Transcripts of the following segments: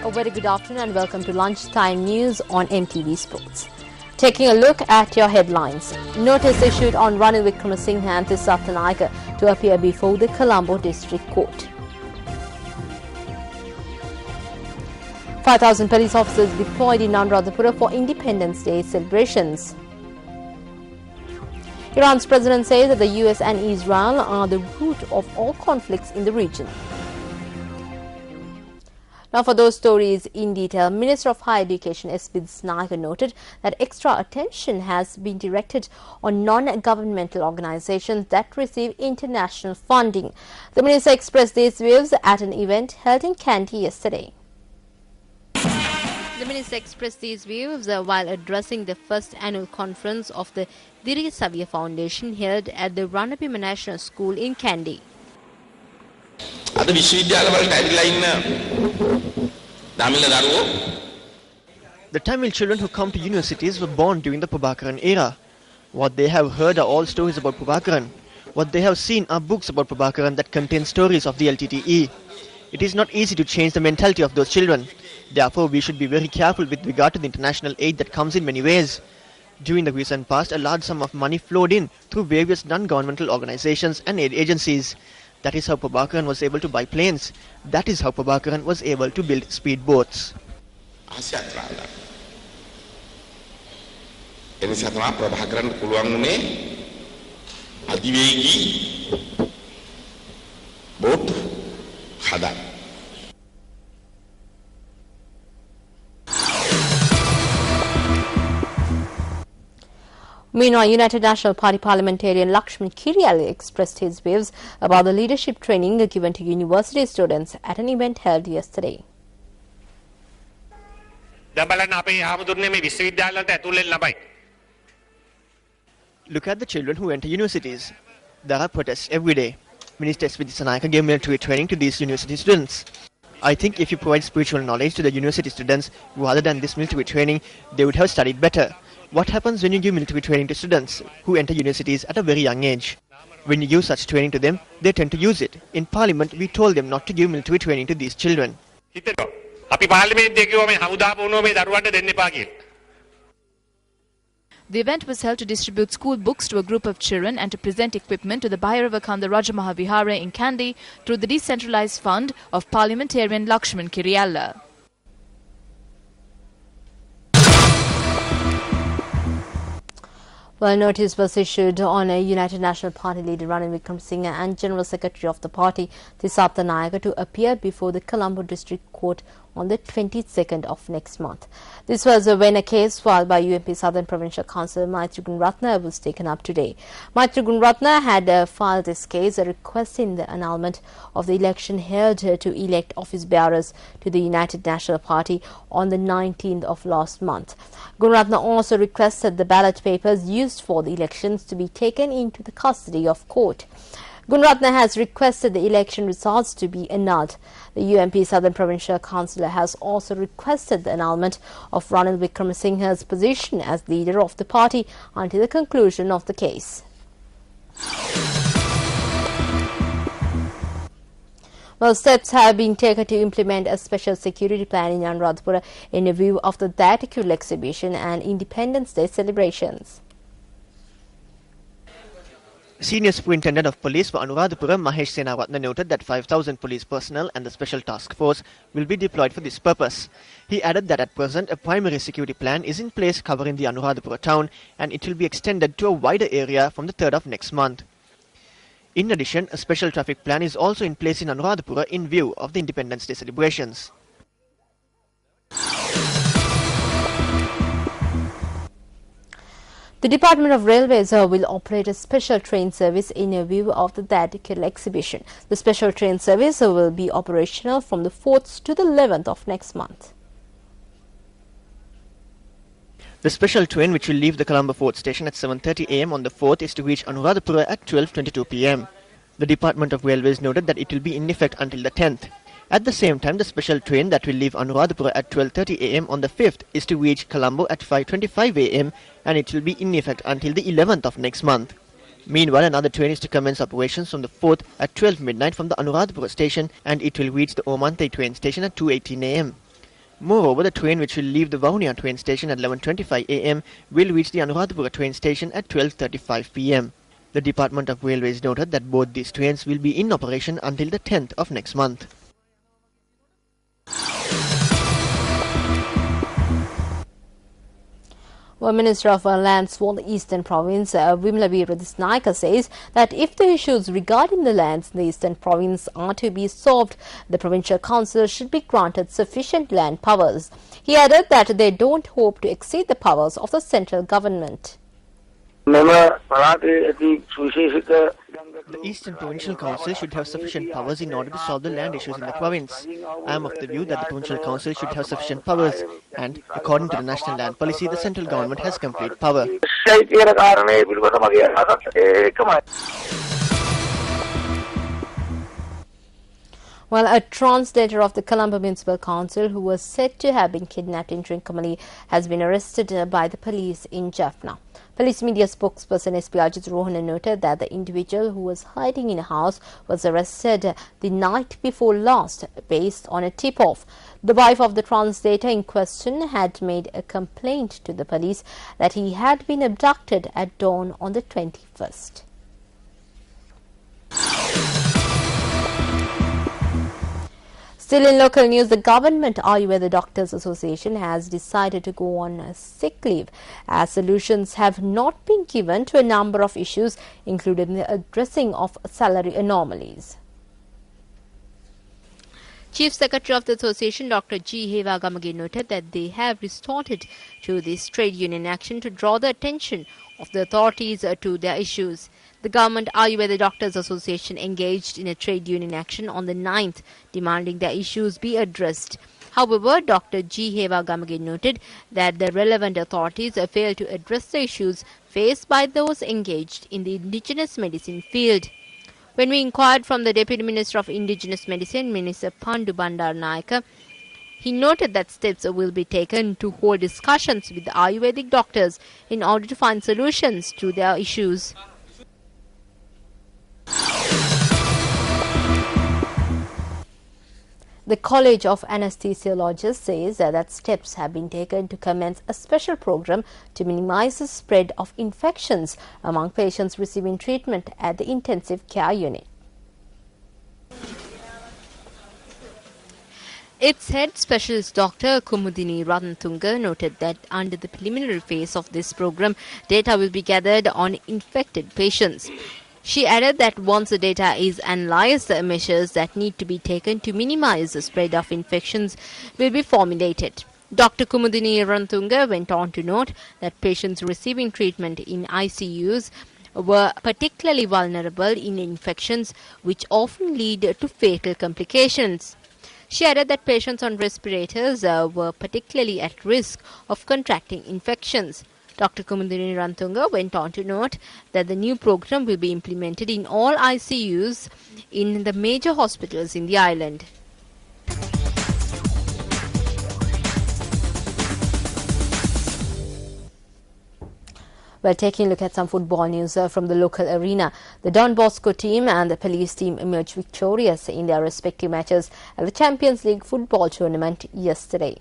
A very good afternoon and welcome to Lunchtime News on MTV Sports. Taking a look at your headlines. Notice issued on Ranil Wickremesinghe and Thisatha Nayaka to appear before the Colombo District Court. 5,000 police officers deployed in Anuradhapura for Independence Day celebrations. Iran's president says that the US and Israel are the root of all conflicts in the region. Now for those stories in detail, Minister of Higher Education S.B. Dissanayake noted that extra attention has been directed on non-governmental organizations that receive international funding. The minister expressed these views at an event held in Kandy yesterday. The minister expressed these views while addressing the first annual conference of the Diriya Savia Foundation held at the Ranabima National School in Kandy. The Tamil children who come to universities were born during the Prabhakaran era. What they have heard are all stories about Prabhakaran. What they have seen are books about Prabhakaran that contain stories of the LTTE. It is not easy to change the mentality of those children. Therefore, we should be very careful with regard to the international aid that comes in many ways. During the recent past, a large sum of money flowed in through various non-governmental organizations and aid agencies. That is how Prabhakaran was able to buy planes. That is how Prabhakaran was able to build speedboats. Meanwhile, United National Party parliamentarian Lakshman Kirialla expressed his views about the leadership training given to university students at an event held yesterday. Look at the children who enter universities. There are protests every day. Minister S.B. Dissanayake gave military training to these university students. I think if you provide spiritual knowledge to the university students rather than this military training, they would have studied better. What happens when you give military training to students who enter universities at a very young age? When you give such training to them, they tend to use it. In Parliament, we told them not to give military training to these children. The event was held to distribute school books to a group of children and to present equipment to the Bhairavakanda Raja Mahavihara in Kandy through the decentralized fund of parliamentarian Lakshman Kirialla. Well, notice was issued on a United National Party leader Ranil Wickremesinghe and General Secretary of the party Thisatha Nayaka to appear before the Colombo District Court on the 22nd of next month. This was when a case filed by UMP Southern Provincial Councillor Maitri Gunratna was taken up today. Maitri Gunratna had filed this case requesting the annulment of the election held to elect office bearers to the United National Party on the 19th of last month. Gunratna also requested the ballot papers used for the elections to be taken into the custody of court. Gunratna has requested the election results to be annulled. The UMP Southern Provincial Councillor has also requested the annulment of Ranil Wickremesinghe's position as leader of the party until the conclusion of the case. Well, steps have been taken to implement a special security plan in Anuradhapura in view of the Theatrical exhibition and Independence Day celebrations. Senior Superintendent of Police for Anuradhapura, Mahesh Senaratne, noted that 5,000 police personnel and the Special Task Force will be deployed for this purpose. He added that at present a primary security plan is in place covering the Anuradhapura town and it will be extended to a wider area from the 3rd of next month. In addition, a special traffic plan is also in place in Anuradhapura in view of the Independence Day celebrations. The Department of Railways will operate a special train service in view of the Theatrical exhibition. The special train service will be operational from the 4th to the 11th of next month. The special train, which will leave the Colombo Fort Station at 7:30 am on the 4th, is to reach Anuradhapura at 12:22 pm. The Department of Railways noted that it will be in effect until the 10th. At the same time, the special train that will leave Anuradhapura at 12:30 am on the 5th is to reach Colombo at 5:25 am and it will be in effect until the 11th of next month. Meanwhile, another train is to commence operations from the 4th at 12 midnight from the Anuradhapura station and it will reach the Omante train station at 2:18 am. Moreover, the train which will leave the Vaunia train station at 11:25 am will reach the Anuradhapura train station at 12:35 pm. The Department of Railways noted that both these trains will be in operation until the 10th of next month. Well, Minister of Lands for the Eastern Province, Vimla Weeradisnayaka, says that if the issues regarding the lands in the Eastern Province are to be solved, the Provincial Council should be granted sufficient land powers. He added that they don't hope to exceed the powers of the central government. The Eastern Provincial Council should have sufficient powers in order to solve the land issues in the province. I am of the view that the Provincial Council should have sufficient powers, and according to the National Land Policy, the central government has complete power. Well, a translator of the Colombo Municipal Council who was said to have been kidnapped in Trincomalee has been arrested by the police in Jaffna. Police media spokesperson SP Ajit Rohana noted that the individual who was hiding in a house was arrested the night before last based on a tip-off. The wife of the translator in question had made a complaint to the police that he had been abducted at dawn on the 21st. Still in local news, the Government Ayurveda Doctors Association has decided to go on sick leave as solutions have not been given to a number of issues, including the addressing of salary anomalies. Chief Secretary of the Association, Dr. G. Heva Gamage, noted that they have resorted to this trade union action to draw the attention of the authorities to their issues. The Government Ayurveda Doctors Association engaged in a trade union action on the 9th, demanding their issues be addressed. However, Dr. G. Heva Gamage noted that the relevant authorities failed to address the issues faced by those engaged in the indigenous medicine field. When we inquired from the Deputy Minister of Indigenous Medicine, Minister Pandu Bandaranaike, he noted that steps will be taken to hold discussions with the Ayurvedic doctors in order to find solutions to their issues. The College of Anesthesiologists says that steps have been taken to commence a special program to minimize the spread of infections among patients receiving treatment at the intensive care unit. Its head specialist Dr. Kumudini Ratnatunga noted that under the preliminary phase of this program, data will be gathered on infected patients. She added that once the data is analyzed, the measures that need to be taken to minimize the spread of infections will be formulated. Dr. Kumudini Rantunga went on to note that patients receiving treatment in ICUs were particularly vulnerable in infections which often lead to fatal complications. She added that patients on respirators were particularly at risk of contracting infections. Dr. Kumudini Rantunga went on to note that the new program will be implemented in all ICUs in the major hospitals in the island. Well, taking a look at some football news from the local arena, the Don Bosco team and the police team emerged victorious in their respective matches at the Champions League football tournament yesterday.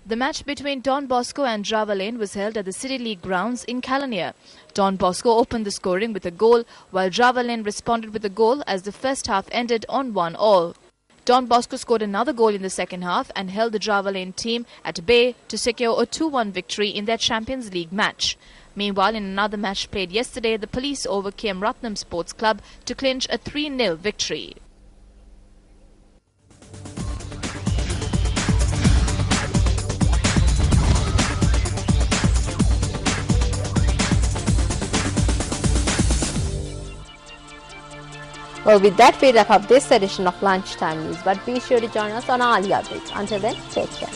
The match between Don Bosco and Java Lane was held at the City League grounds in Kalania. Don Bosco opened the scoring with a goal, while Java Lane responded with a goal as the first half ended on 1-1. Don Bosco scored another goal in the second half and held the Java Lane team at bay to secure a 2-1 victory in their Champions League match. Meanwhile, in another match played yesterday, the police overcame Ratnam Sports Club to clinch a 3-0 victory. Well, with that, we wrap up this edition of Lunchtime News. But be sure to join us on our Ali updates. Until then, take care.